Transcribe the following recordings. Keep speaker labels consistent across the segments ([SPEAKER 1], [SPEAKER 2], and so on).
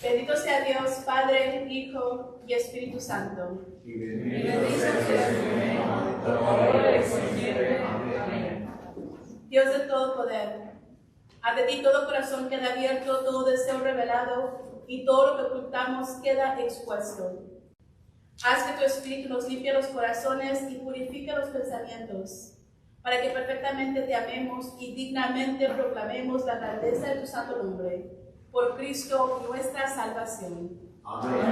[SPEAKER 1] Bendito sea Dios, Padre, Hijo y Espíritu Santo.
[SPEAKER 2] Y bendito sea Dios, ahora y siempre. Amén.
[SPEAKER 1] Dios de todo poder, ante ti todo corazón queda abierto, todo deseo revelado y todo lo que ocultamos queda expuesto. Haz que tu Espíritu nos limpie los corazones y purifique los pensamientos, para que perfectamente te amemos y dignamente proclamemos la grandeza de tu santo nombre. Por Cristo nuestra salvación.
[SPEAKER 2] Amén.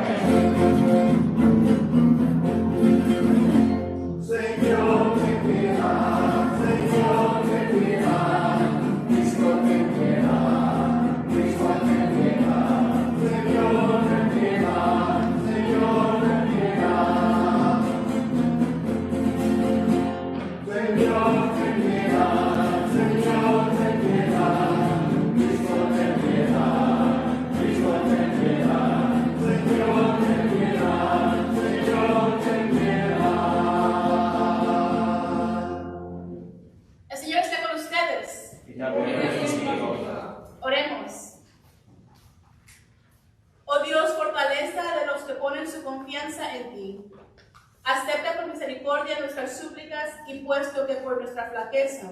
[SPEAKER 2] Señor, ten piedad, Señor, ten piedad, Cristo, ten piedad, Cristo, ten piedad, Señor, ten piedad, Señor, ten piedad, Señor, ten piedad, Señor, ten piedad, Cristo, ten piedad, Cristo, ten piedad, Señor, ten piedad, Señor, ten piedad.
[SPEAKER 1] El Señor está con ustedes. Oremos. Oh Dios, fortaleza de los que ponen su confianza en ti. Acepta por misericordia nuestras súplicas y puesto que por nuestra flaqueza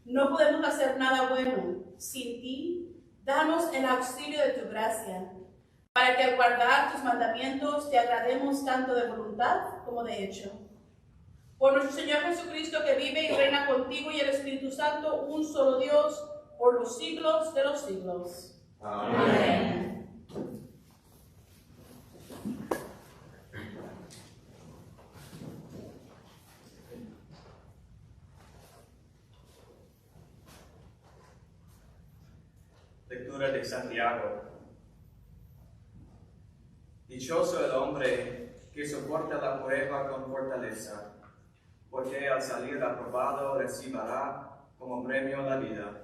[SPEAKER 1] no podemos hacer nada bueno sin ti, danos el auxilio de tu gracia, para que al guardar tus mandamientos te agrademos tanto de voluntad como de hecho. Por nuestro Señor Jesucristo, que vive y reina contigo y el Espíritu Santo, un solo Dios, por los siglos de los siglos. Amén.
[SPEAKER 3] Lectura de Santiago. Dichoso el hombre que soporta la prueba con fortaleza, porque al salir aprobado recibirá como premio la vida,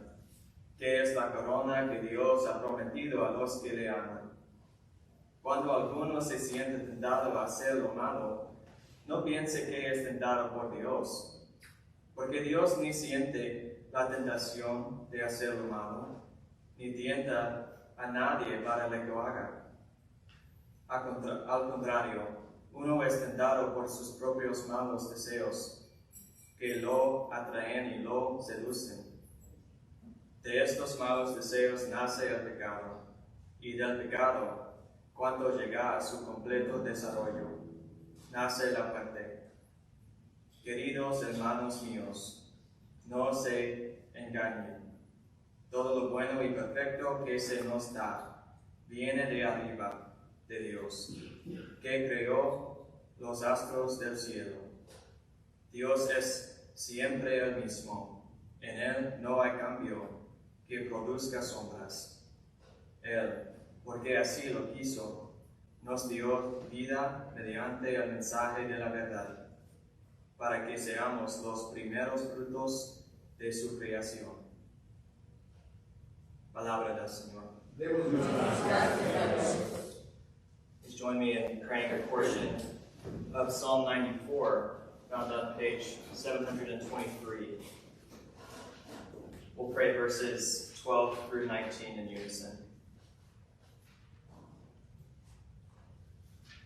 [SPEAKER 3] que es la corona que Dios ha prometido a los que le aman. Cuando alguno se siente tentado a hacer lo malo, no piense que es tentado por Dios, porque Dios ni siente la tentación de hacer lo malo, ni tienta a nadie para que lo haga. Al contrario, uno es tentado por sus propios malos deseos, que lo atraen y lo seducen. De estos malos deseos nace el pecado, y del pecado, cuando llega a su completo desarrollo, nace la muerte. Queridos hermanos míos, no se engañen. Todo lo bueno y perfecto que se nos da viene de arriba, de Dios, que creó los astros del cielo. Dios es siempre el mismo, en Él no hay cambio que produzca sombras. Él, porque así lo quiso, nos dio vida mediante el mensaje de la verdad, para que seamos los primeros frutos de su creación. Palabra del Señor. Please join me in praying a portion of Psalm 94, found on page 723. We'll pray verses 12 through 19 in unison.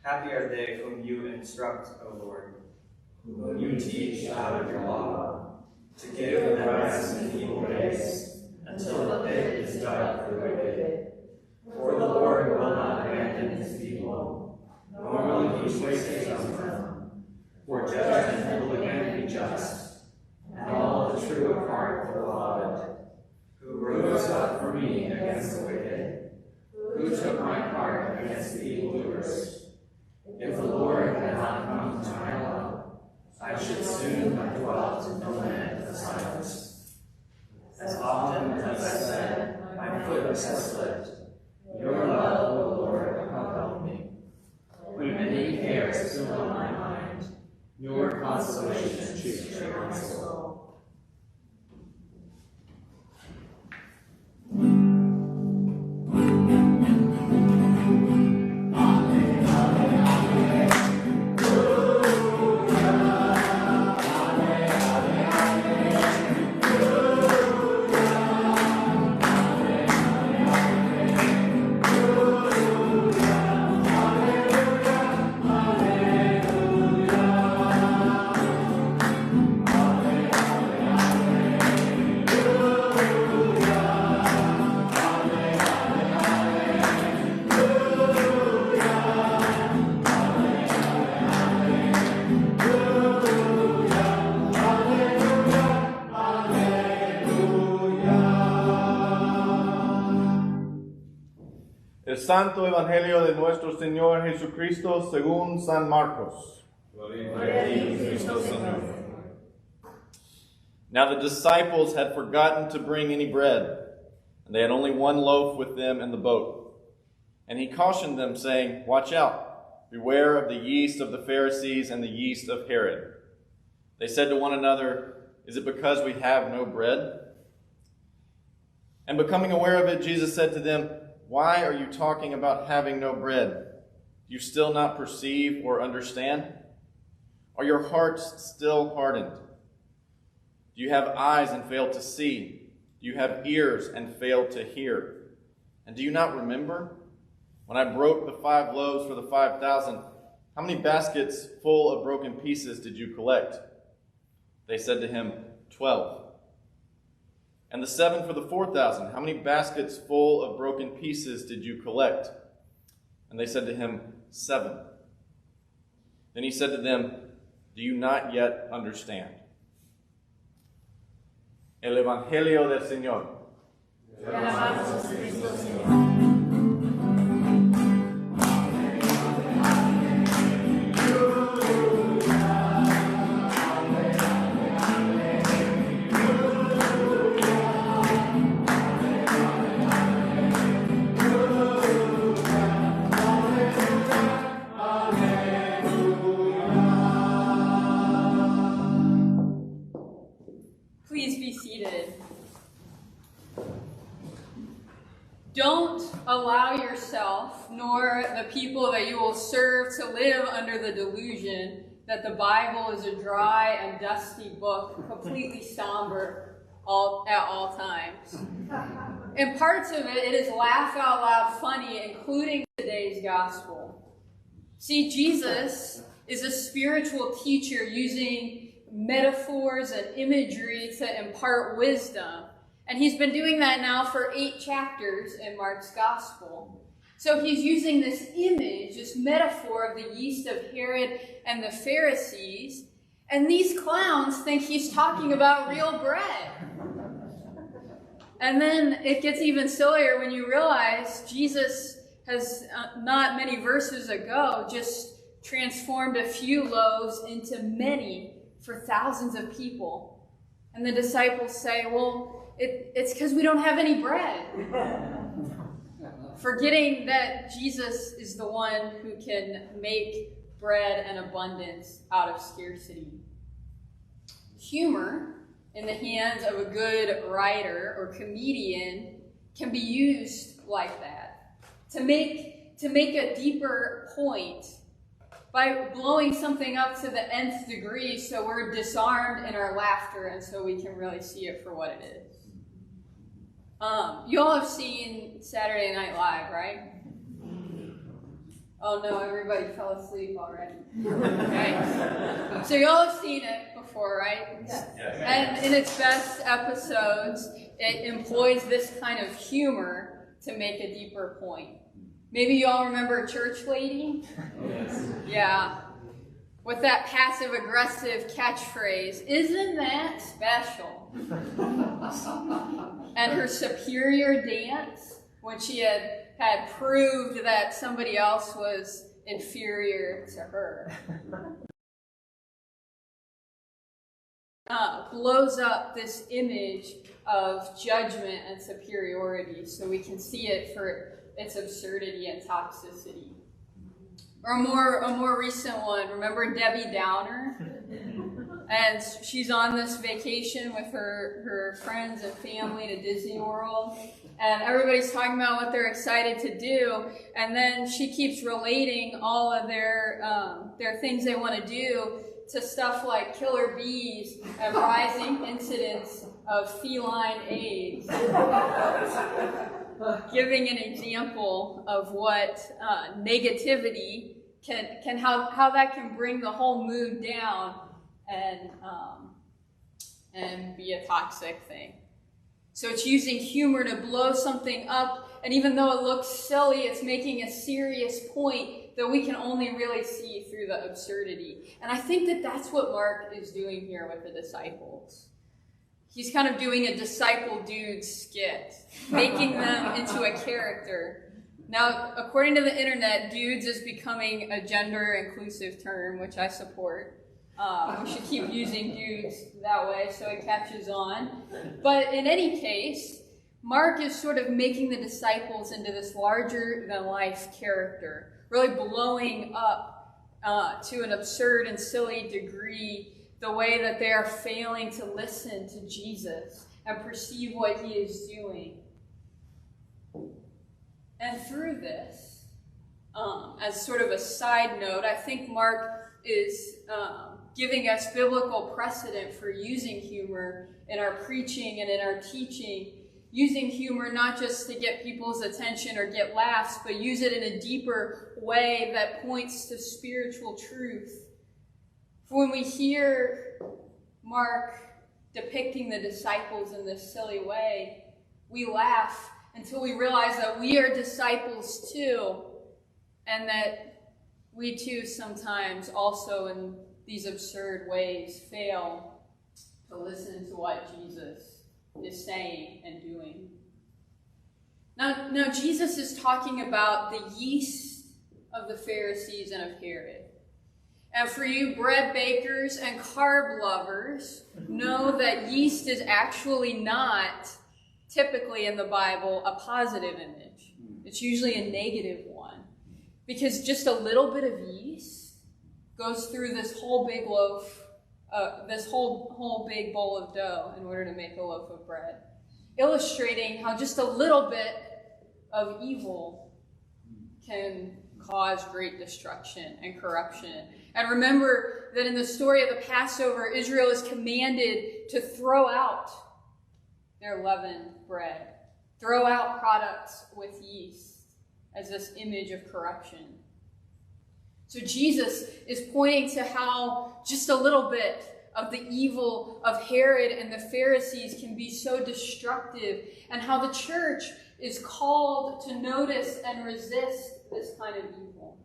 [SPEAKER 3] Happy are they whom you instruct, O Lord, whom you teach out of your law, to give the rest in evil days, until the pit is dug for the wicked. For the Lord will not abandon his people, nor will he forsake them. For judgment will again be just, and all the true of heart will follow it. Who rose up for me against the wicked, who took my part against the evildoers. If the Lord had not come to my help, I should soon have dwelt in the land of silence. As often as I said, my foot has slipped, your love, O Lord, help me. When many cares fill on my mind, your consolation cheers my soul.
[SPEAKER 4] Santo Evangelio de nuestro Señor Jesucristo según San Marcos. Now the disciples had forgotten to bring any bread, and they had only one loaf with them in the boat. And he cautioned them, saying, "Watch out, beware of the yeast of the Pharisees and the yeast of Herod." They said to one another, "Is it because we have no bread?" And becoming aware of it, Jesus said to them, "Why are you talking about having no bread? Do you still not perceive or understand? Are your hearts still hardened? Do you have eyes and fail to see? Do you have ears and fail to hear? And do you not remember? When I broke the 5 loaves for the 5,000, how many baskets full of broken pieces did you collect?" They said to him, 12. "And the 7 for the 4,000, how many baskets full of broken pieces did you collect?" And they said to him, 7. Then he said to them, "Do you not yet understand?" El Evangelio del Señor.
[SPEAKER 5] Please be seated. Don't allow yourself, nor the people that you will serve, to live under the delusion that the Bible is a dry and dusty book, completely somber at all times. In parts of it, it is laugh out loud funny, including today's gospel. See, Jesus is a spiritual teacher using metaphors and imagery to impart wisdom. And he's been doing that now for 8 chapters in Mark's gospel. So he's using this image, this metaphor of the yeast of Herod and the Pharisees. And these clowns think he's talking about real bread. And then it gets even sillier when you realize Jesus has, not many verses ago, just transformed a few loaves into many for thousands of people. And the disciples say, "Well, it's because we don't have any bread." Forgetting that Jesus is the one who can make bread and abundance out of scarcity. Humor in the hands of a good writer or comedian can be used like that, to make a deeper point by blowing something up to the nth degree so we're disarmed in our laughter and so we can really see it for what it is. You all have seen Saturday Night Live, right? Oh no, everybody fell asleep already. Okay. So you all have seen it before, right? Yes. And in its best episodes, it employs this kind of humor to make a deeper point. Maybe you all remember Church Lady? Yes. Yeah. With that passive-aggressive catchphrase, "Isn't that special?" And her superior dance, when she had proved that somebody else was inferior to her. Blows up this image of judgment and superiority so we can see it for its absurdity and toxicity. Or a more recent one, remember Debbie Downer? And she's on this vacation with her friends and family to Disney World. And everybody's talking about what they're excited to do. And then she keeps relating all of their things they want to do to stuff like killer bees and rising incidents of feline AIDS. Giving an example of what negativity can how that can bring the whole mood down and be a toxic thing. So it's using humor to blow something up, and even though it looks silly, it's making a serious point that we can only really see through the absurdity. And I think that that's what Mark is doing here with the disciples. He's kind of doing a disciple dude skit, making them into a character. Now, according to the internet, dudes is becoming a gender-inclusive term, which I support. We should keep using dudes that way so it catches on. But in any case, Mark is sort of making the disciples into this larger-than-life character, really blowing up to an absurd and silly degree the way that they are failing to listen to Jesus and perceive what he is doing. And through this, as sort of a side note, I think Mark is giving us biblical precedent for using humor in our preaching and in our teaching, using humor not just to get people's attention or get laughs, but use it in a deeper way that points to spiritual truth. For when we hear Mark depicting the disciples in this silly way, we laugh until we realize that we are disciples too, and that we too sometimes also in these absurd ways fail to listen to what Jesus is saying and doing. Now Jesus is talking about the yeast of the Pharisees and of Herod. And for you bread bakers and carb lovers, know that yeast is actually not typically in the Bible a positive image. It's usually a negative one. Because just a little bit of yeast goes through this whole big loaf, this whole big bowl of dough in order to make a loaf of bread. Illustrating how just a little bit of evil can cause great destruction and corruption. And remember that in the story of the Passover, Israel is commanded to throw out their leavened bread. Throw out products with yeast as this image of corruption. So Jesus is pointing to how just a little bit of the evil of Herod and the Pharisees can be so destructive, and how the church is called to notice and resist this kind of evil.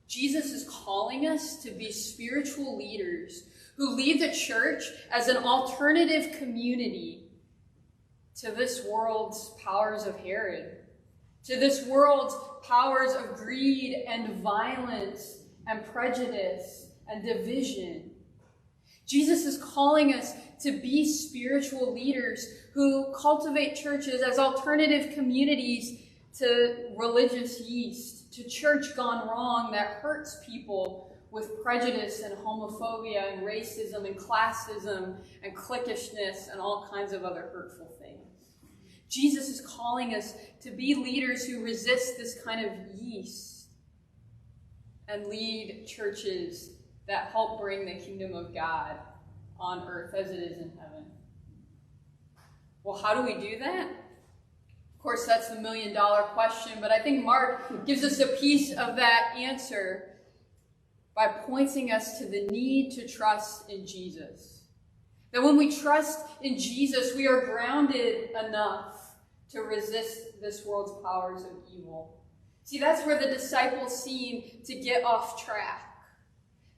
[SPEAKER 5] Jesus is calling us to be spiritual leaders who lead the church as an alternative community to this world's powers of Herod, to this world's powers of greed and violence and prejudice and division. Jesus is calling us to be spiritual leaders who cultivate churches as alternative communities to religious yeast, to church gone wrong that hurts people with prejudice and homophobia and racism and classism and cliquishness and all kinds of other hurtful things. Jesus is calling us to be leaders who resist this kind of yeast and lead churches that help bring the kingdom of God on earth as it is in heaven. Well, how do we do that? Of course, that's the million-dollar question, but I think Mark gives us a piece of that answer by pointing us to the need to trust in Jesus. That when we trust in Jesus, we are grounded enough to resist this world's powers of evil. See, that's where the disciples seem to get off track.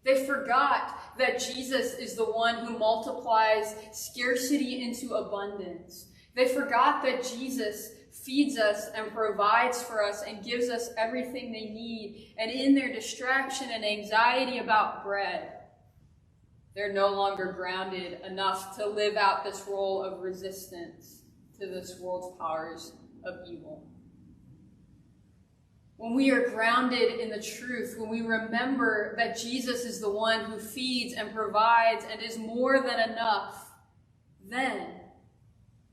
[SPEAKER 5] They forgot that Jesus is the one who multiplies scarcity into abundance. They forgot that Jesus feeds us and provides for us and gives us everything they need. And in their distraction and anxiety about bread, they're no longer grounded enough to live out this role of resistance to this world's powers of evil. When we are grounded in the truth, when we remember that Jesus is the one who feeds and provides and is more than enough, then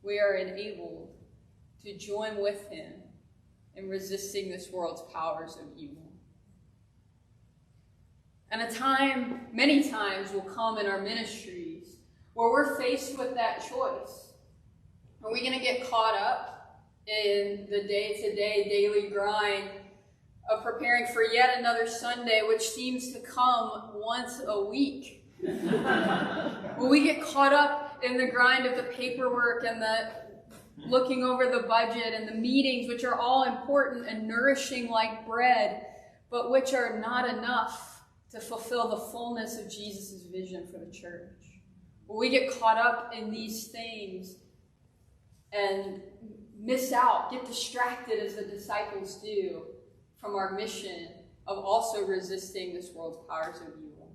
[SPEAKER 5] we are enabled to join with him in resisting this world's powers of evil. And a time, many times, will come in our ministries where we're faced with that choice. Are we going to get caught up in the day-to-day, daily grind of preparing for yet another Sunday, which seems to come once a week? Will we get caught up in the grind of the paperwork and the looking over the budget and the meetings, which are all important and nourishing like bread, but which are not enough to fulfill the fullness of Jesus' vision for the church? Will we get caught up in these things and miss out, get distracted as the disciples do from our mission of also resisting this world's powers of evil.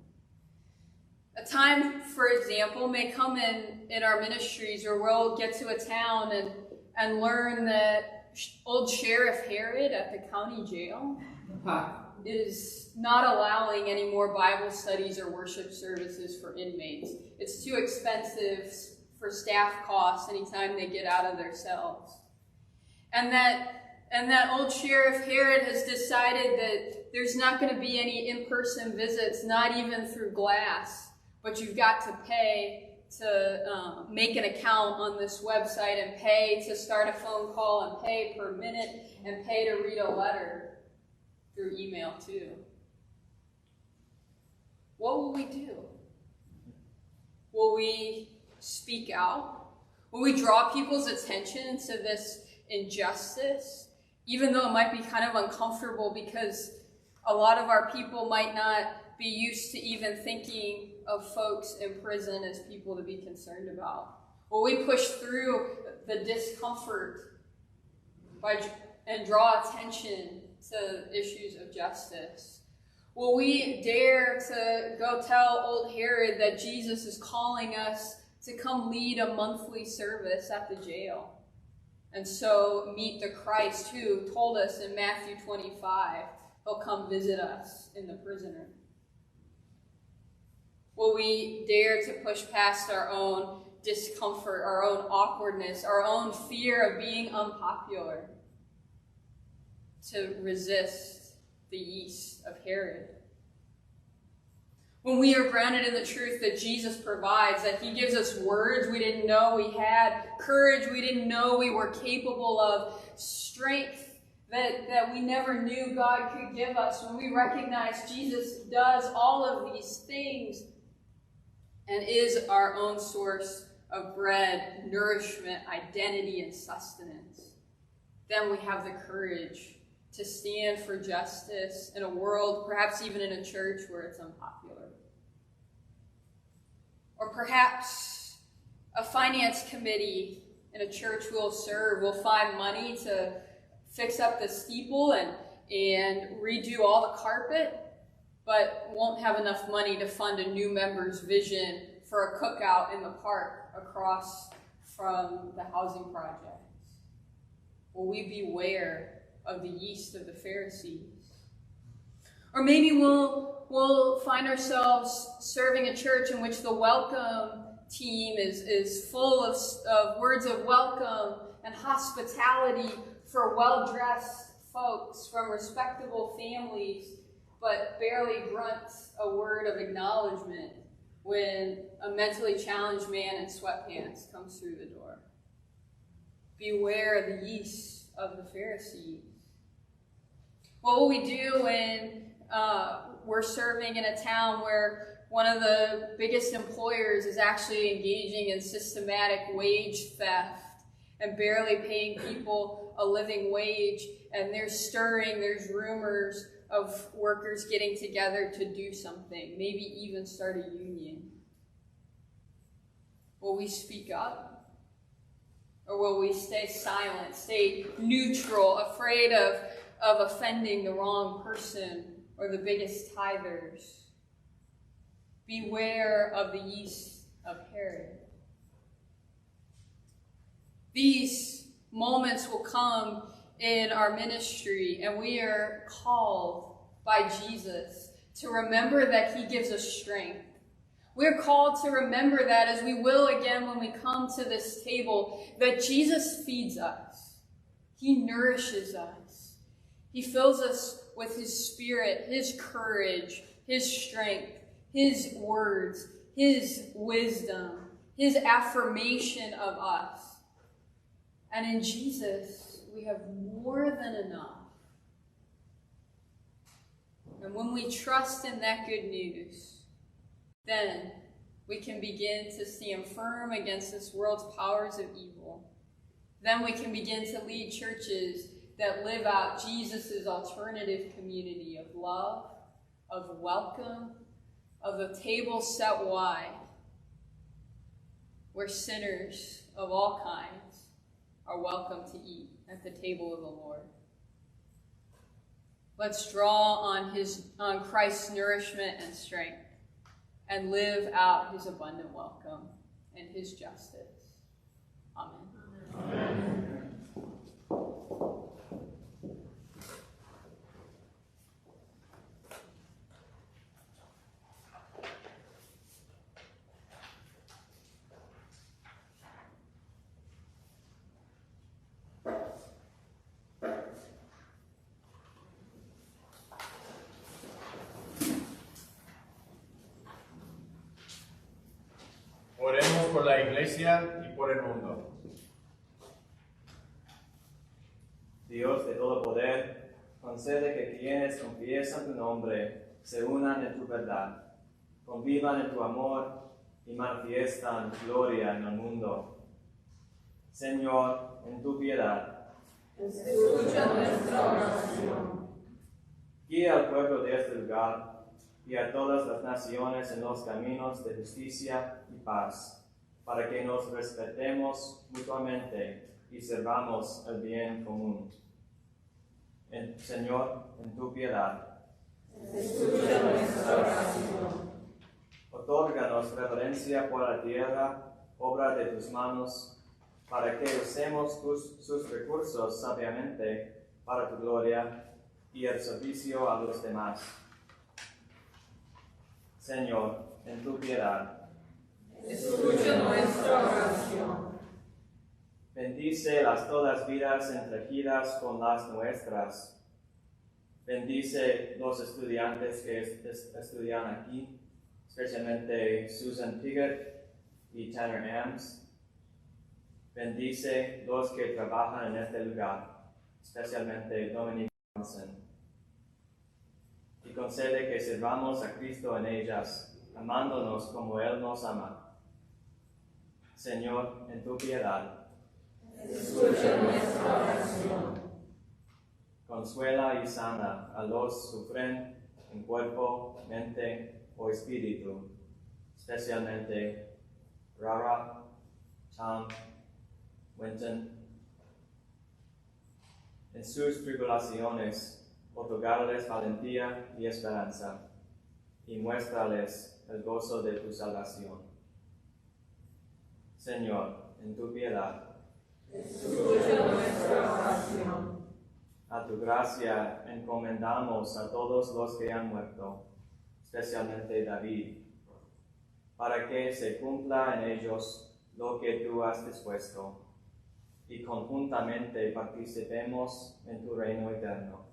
[SPEAKER 5] A time, for example, may come in our ministries where we'll get to a town and learn that old Sheriff Herod at the county jail is not allowing any more Bible studies or worship services for inmates. It's too expensive for staff costs anytime they get out of their cells. And that old Sheriff Herod has decided that there's not going to be any in-person visits, not even through glass, but you've got to pay to make an account on this website and pay to start a phone call and pay per minute and pay to read a letter through email too. What will we do? Will we speak out? Will we draw people's attention to this injustice, even though it might be kind of uncomfortable because a lot of our people might not be used to even thinking of folks in prison as people to be concerned about? Will we push through the discomfort and draw attention to issues of justice? Will we dare to go tell old Herod that Jesus is calling us to come lead a monthly service at the jail? And so meet the Christ who told us in Matthew 25, he'll come visit us in the prisoner. Will we dare to push past our own discomfort, our own awkwardness, our own fear of being unpopular to resist the yeast of Herod? When we are grounded in the truth that Jesus provides, that he gives us words we didn't know we had, courage we didn't know we were capable of, strength that we never knew God could give us, when we recognize Jesus does all of these things and is our own source of bread, nourishment, identity, and sustenance, then we have the courage to stand for justice in a world, perhaps even in a church where it's unpopular. Or perhaps a finance committee in a church we'll serve will find money to fix up the steeple and redo all the carpet, but won't have enough money to fund a new member's vision for a cookout in the park across from the housing projects. Will we beware of the yeast of the Pharisees? Or maybe we'll find ourselves serving a church in which the welcome team is full of words of welcome and hospitality for well-dressed folks from respectable families, but barely grunts a word of acknowledgement when a mentally challenged man in sweatpants comes through the door. Beware the yeast of the Pharisees. What will we do when we're serving in a town where one of the biggest employers is actually engaging in systematic wage theft and barely paying people a living wage, and there's rumors of workers getting together to do something, maybe even start a union? Will we speak up? Or will we stay silent, stay neutral, afraid of offending the wrong person or the biggest tithers? Beware of the yeast of Herod. These moments will come in our ministry, and we are called by Jesus to remember that he gives us strength. We're called to remember that, as we will again when we come to this table, that Jesus feeds us. He nourishes us. He fills us with his spirit, his courage, his strength, his words, his wisdom, his affirmation of us. And in Jesus, we have more than enough. And when we trust in that good news, then we can begin to stand firm against this world's powers of evil. Then we can begin to lead churches that live out Jesus' alternative community of love, of welcome, of a table set wide, where sinners of all kinds are welcome to eat at the table of the Lord. Let's draw on Christ's nourishment and strength and live out his abundant welcome and his justice. Amen.
[SPEAKER 2] Amen.
[SPEAKER 4] Oremos por la iglesia y por el mundo.
[SPEAKER 3] Dios de todo poder, concede que quienes confiesan tu nombre se unan en tu verdad, convivan en tu amor y manifiestan tu gloria en el mundo. Señor, en tu piedad,
[SPEAKER 2] Escucha nuestra oración.
[SPEAKER 3] guía al pueblo de este lugar y a todas las naciones en los caminos de justicia y paz, para que nos respetemos mutuamente y servamos el bien común. Señor, en tu piedad,
[SPEAKER 2] Escucha nuestra oración.
[SPEAKER 3] otórganos reverencia por la tierra, obra de tus manos, para que usemos sus recursos sabiamente para tu gloria y el servicio a los demás. Señor, en tu piedad,
[SPEAKER 2] Escucha nuestra oración.
[SPEAKER 3] bendice las todas vidas entregidas con las nuestras. Bendice los estudiantes que estudian aquí, especialmente Susan Piggott y Tanner Ames. Bendice los que trabajan en este lugar, especialmente Dominic Johnson. Y concede que sirvamos a Cristo en ellas, amándonos como Él nos ama. Señor, en tu piedad,
[SPEAKER 2] Escucha nuestra oración.
[SPEAKER 3] consuela y sana a los que sufren en cuerpo, mente o espíritu, especialmente Rara, Tom, Winton. En sus tribulaciones, otorgarles valentía y esperanza, y muéstrales el gozo de tu salvación. Señor, en tu piedad,
[SPEAKER 2] Escucha nuestra oración.
[SPEAKER 3] a tu gracia encomendamos a todos los que han muerto, especialmente David, para que se cumpla en ellos lo que tú has dispuesto, y conjuntamente participemos en tu reino eterno.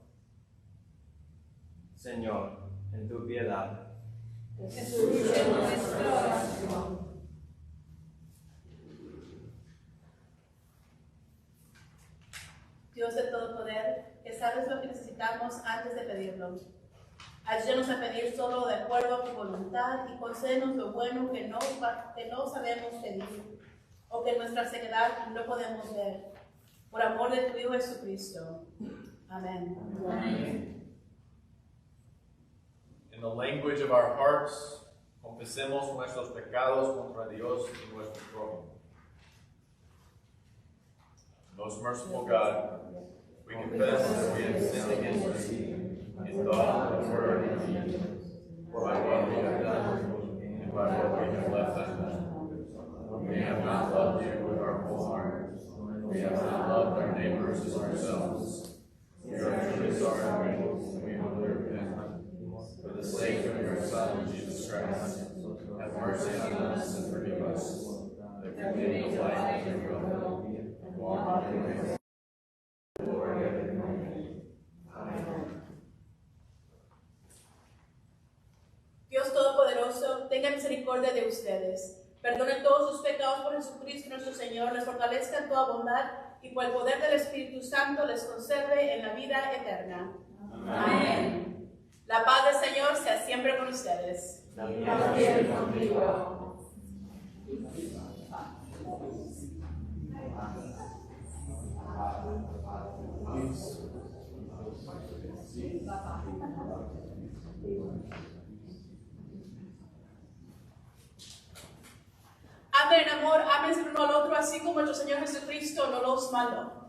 [SPEAKER 3] Señor, en tu piedad,
[SPEAKER 2] Escucha nuestra oración.
[SPEAKER 1] Dios de todo poder, que sabes lo que necesitamos antes de pedirlo. Ayúdanos a pedir solo de acuerdo a tu voluntad y concédenos lo bueno que no sabemos pedir o que en nuestra ceguedad no podemos ver. Por amor de tu Hijo Jesucristo. Amén.
[SPEAKER 2] Amén.
[SPEAKER 4] In the language of our hearts, confesemos nuestros pecados contra Dios y nuestro prójimo. Most merciful God, we confess that we have sinned against thee in thought, word, and deed, by what we have done and by what we have left undone. We have not loved you with our whole heart. We have not loved our neighbors as ourselves. We are truly sorry, and we humbly repent. For the sake of your Son, Jesus Christ, have mercy on us and forgive us, that we may delight in your will and walk in your ways. Glory and glory. Amen.
[SPEAKER 1] Dios Todopoderoso, tenga misericordia de ustedes. Perdone todos sus pecados por Jesucristo nuestro Señor, les fortalezca en toda bondad y por el poder del Espíritu Santo les conserve en la vida eterna. Amén. La paz del Señor sea siempre con ustedes.
[SPEAKER 2] También contigo.
[SPEAKER 1] Amén. amor, ámense el uno al otro, así como nuestro Señor Jesucristo nos los mandó.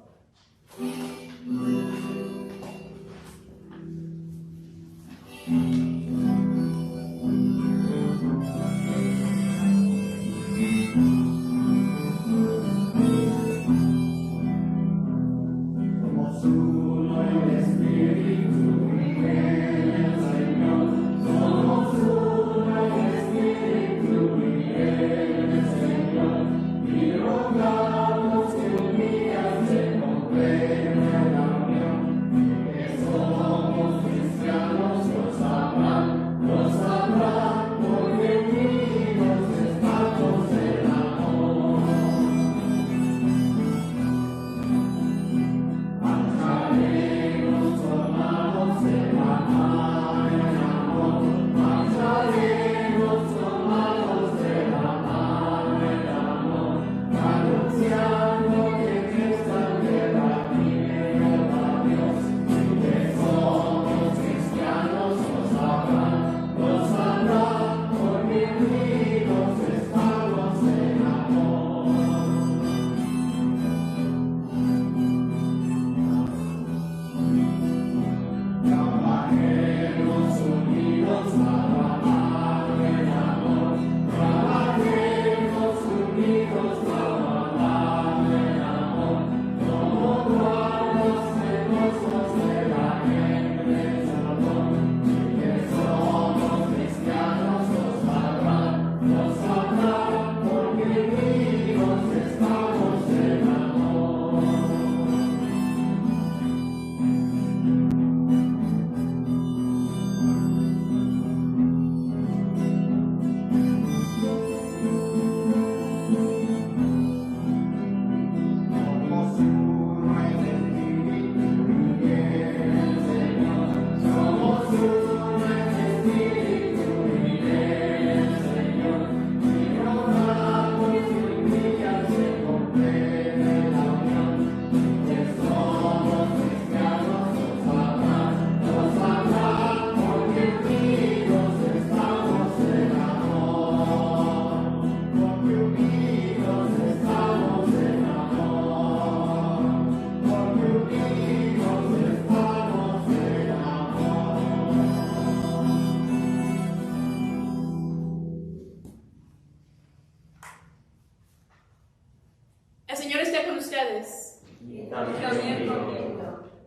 [SPEAKER 1] El Señor esté con ustedes.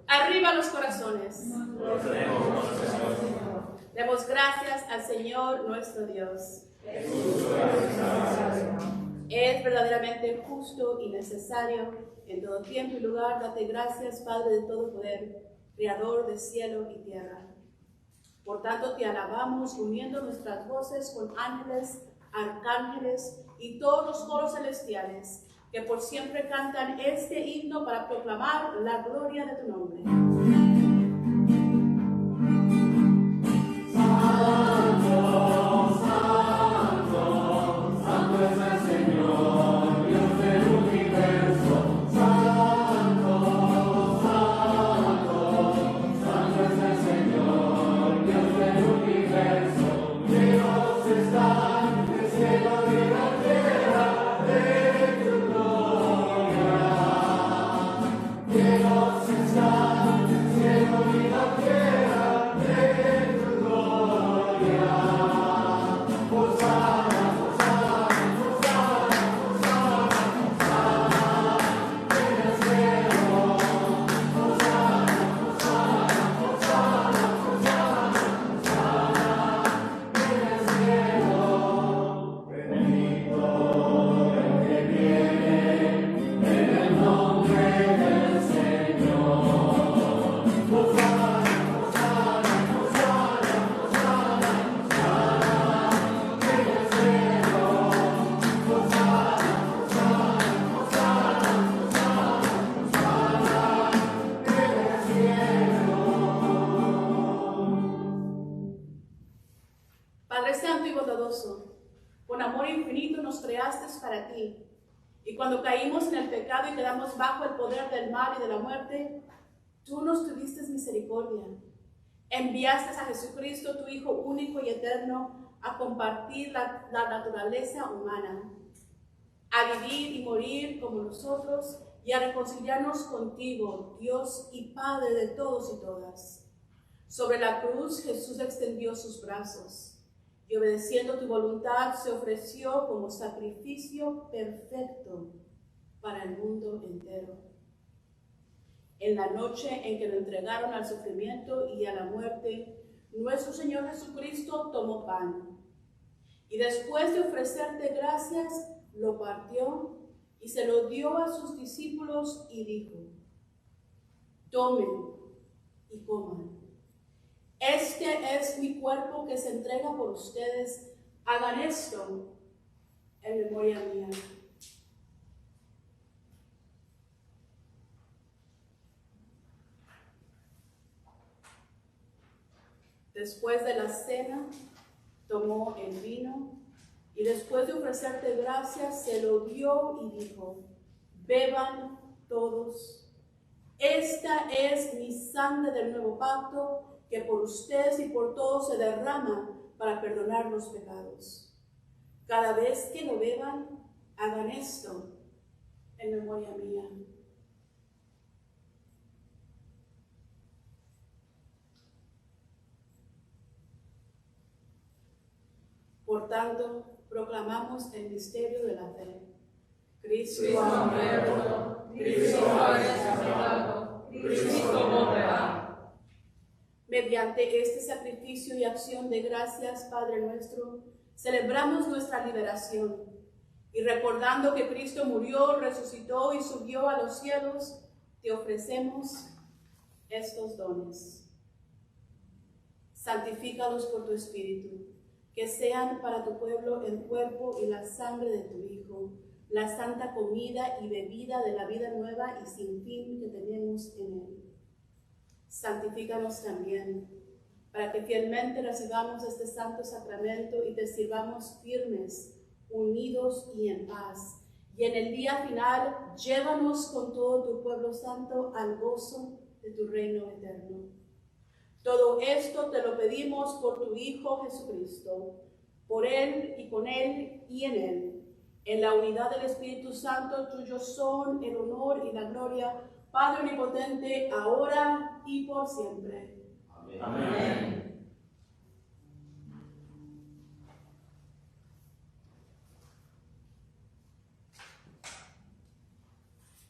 [SPEAKER 1] Arriba los corazones. Demos gracias al Señor nuestro Dios. Es verdaderamente justo y necesario en todo tiempo y lugar darte gracias, Padre de todo poder, Creador de cielo y tierra. Por tanto te alabamos uniendo nuestras voces con ángeles, arcángeles y todos los coros celestiales que por siempre cantan este himno para proclamar la gloria de tu nombre. Padre Santo y bondadoso, con amor infinito nos creaste para ti, y cuando caímos en el pecado y quedamos bajo el poder del mal y de la muerte, tú nos tuviste misericordia. Enviaste a Jesucristo, tu Hijo único y eterno, a compartir la naturaleza humana. a vivir y morir como nosotros y a reconciliarnos contigo, Dios y Padre de todos y todas. Sobre la cruz Jesús extendió sus brazos y obedeciendo tu voluntad se ofreció como sacrificio perfecto para el mundo entero. En la noche en que lo entregaron al sufrimiento y a la muerte, nuestro Señor Jesucristo tomó pan y después de ofrecerte gracias, lo partió y se lo dio a sus discípulos y dijo: tomen y coman. Este es mi cuerpo que se entrega por ustedes. Hagan esto en memoria mía. Después de la cena, tomó el vino y después de ofrecerte gracias, se lo dio y dijo: beban todos. Esta es mi sangre del nuevo pacto, que por ustedes y por todos se derrama para perdonar los pecados. Cada vez que lo beban, hagan esto en memoria mía. Por tanto, proclamamos el misterio de la fe.
[SPEAKER 2] Cristo ha muerto, Cristo ha resucitado, Cristo volverá.
[SPEAKER 1] Mediante este sacrificio y acción de gracias, Padre nuestro, celebramos nuestra liberación y recordando que Cristo murió, resucitó y subió a los cielos, te ofrecemos estos dones. Santifícalos por tu Espíritu, que sean para tu pueblo el cuerpo y la sangre de tu Hijo, la santa comida y bebida de la vida nueva y sin fin que tenemos en él. Santifícanos también, para que fielmente recibamos este santo sacramento y te sirvamos firmes, unidos y en paz. Y en el día final, llévanos con todo tu pueblo santo al gozo de tu reino eterno. Todo esto te lo pedimos por tu Hijo Jesucristo, por Él y con Él y en la unidad del Espíritu Santo, tuyos son el honor y la gloria, Padre omnipotente, ahora y por siempre.
[SPEAKER 2] Amén. Amén.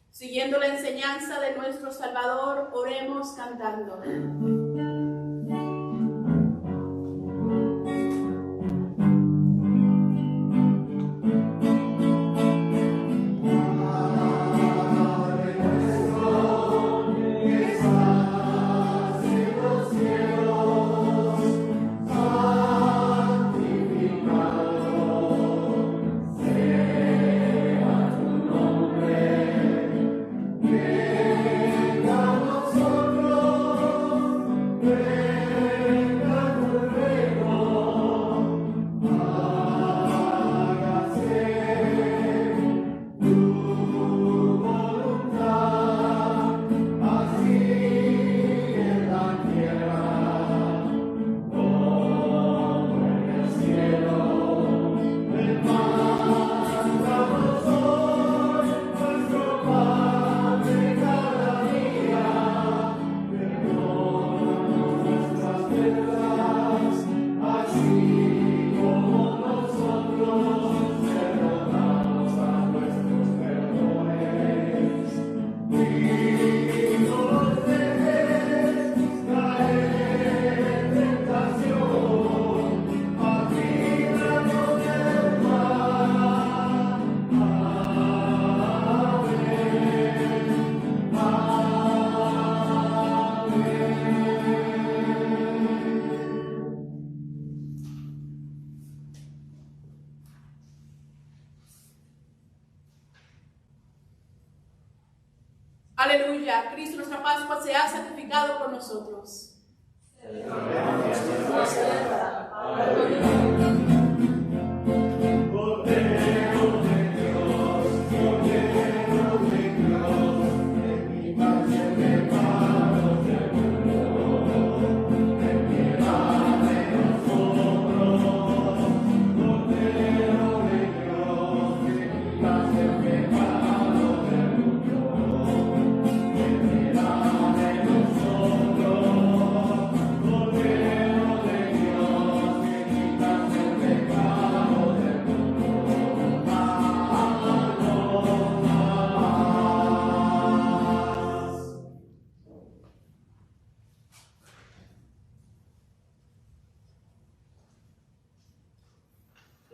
[SPEAKER 1] Siguiendo la enseñanza de nuestro Salvador, oremos cantando. Aleluya, Cristo nuestra Pascua se ha santificado por nosotros.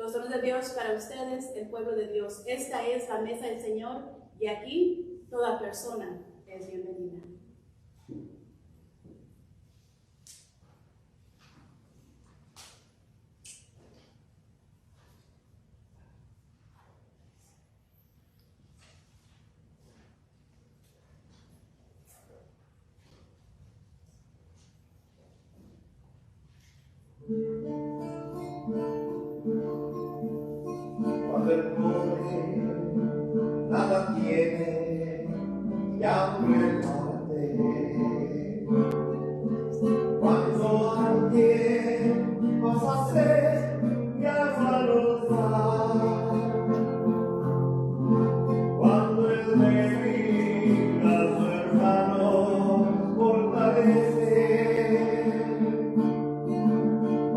[SPEAKER 1] Los dones de Dios para ustedes, el pueblo de Dios. Esta es la mesa del Señor y aquí toda persona es bienvenida.
[SPEAKER 2] Cuando el pobre nada tiene y hambre parte, cuando alguien pasa a ser y alma los da, cuando el débil a su hermano fortalece,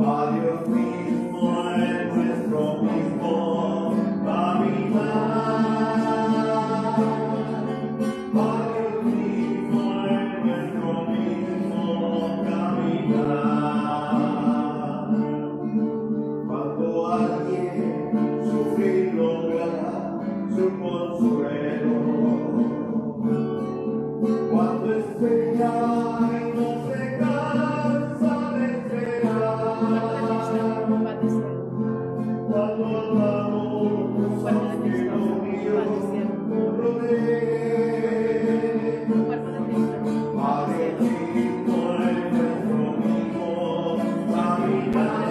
[SPEAKER 2] a Dios mismo es nuestro mismo caminar. A Dios mismo es nuestro mismo caminar. Cuando alguien sufre y logra su consuelo, cuando espera y no se cansa de esperar, cuando amamos a que lo mío nos rodee, a Dios mismo es nuestro mismo caminar.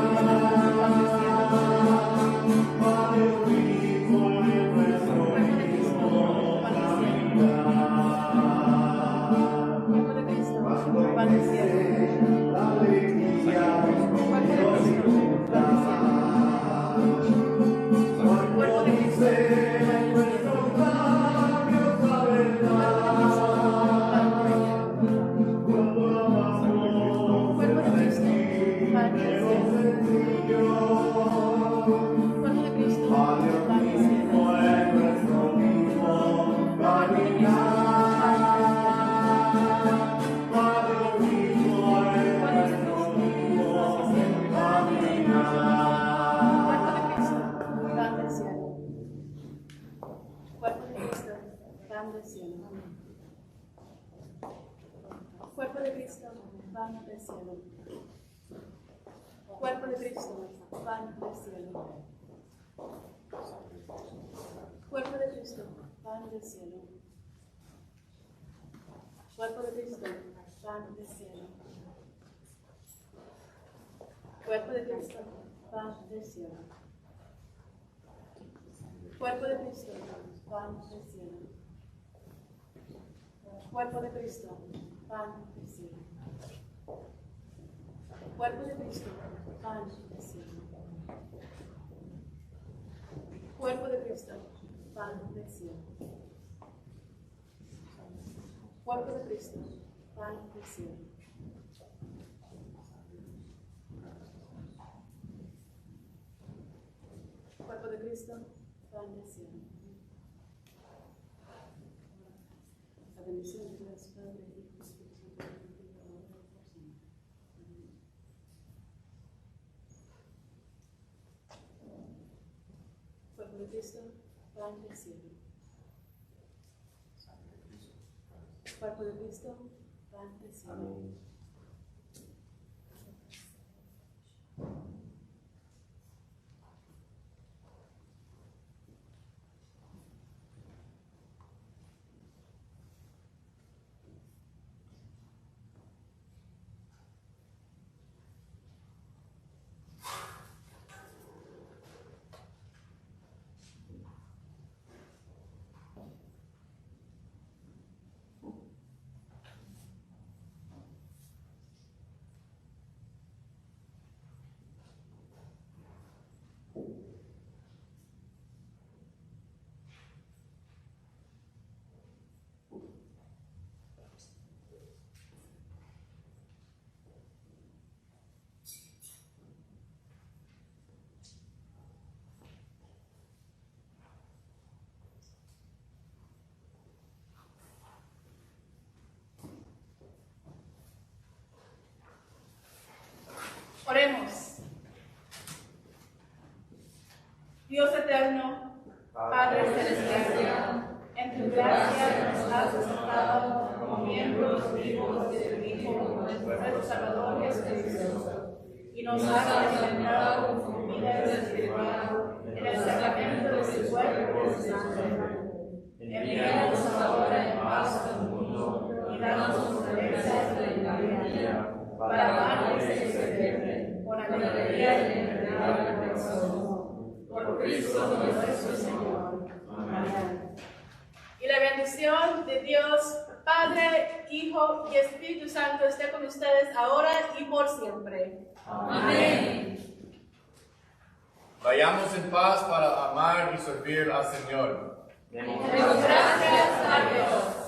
[SPEAKER 2] A Dios mismo es nuestro mismo caminar. Cuando crece la alegría nos inunda, cuando dice nuestros labios la verdad, cuando amamos el sencillo, a Dios mismo es nuestro mismo caminar. A Dios mismo es nuestro mismo caminar.
[SPEAKER 1] Cuerpo de Cristo, pan del cielo. Cuerpo de Cristo, pan del cielo. Cuerpo de Cristo, pan del cielo. Cuerpo de Cristo, pan del cielo. Cuerpo de Cristo, pan del cielo. Cuerpo de Cristo, pan del cielo. Cuerpo de Cristo, pan del cielo. Cuerpo de Cristo, pan del cielo. Cuerpo de Cristo, pan del cielo. Cuerpo de Cristo, pan del cielo. Cuerpo de Cristo, pan del cielo. Cuerpo de Cristo, pan del cielo. La bendición de Dios Padre, Hijo y Espíritu Santo, ahora y por siempre. Cuerpo de Cristo, pan del cielo. Cuerpo de Cristo, pan del cielo. Oremos. Dios eterno, Padre celestial, en tu gracia nos has aceptado como miembros vivos de tu Hijo, nuestro Salvador Jesucristo, y nos has alimentado con tu vida espiritual en el sacramento de su cuerpo y de su sangre. Envíanos ahora en paz al mundo y danos fortaleza y alegría para amarles y servirte con alegría y verdad del corazón. Por Cristo nuestro Señor. Amén. Y la bendición de Dios, Padre, Hijo y Espíritu Santo esté con ustedes ahora y por siempre. Amén.
[SPEAKER 4] Vayamos en paz para amar y servir al Señor.
[SPEAKER 1] Demos gracias a Dios.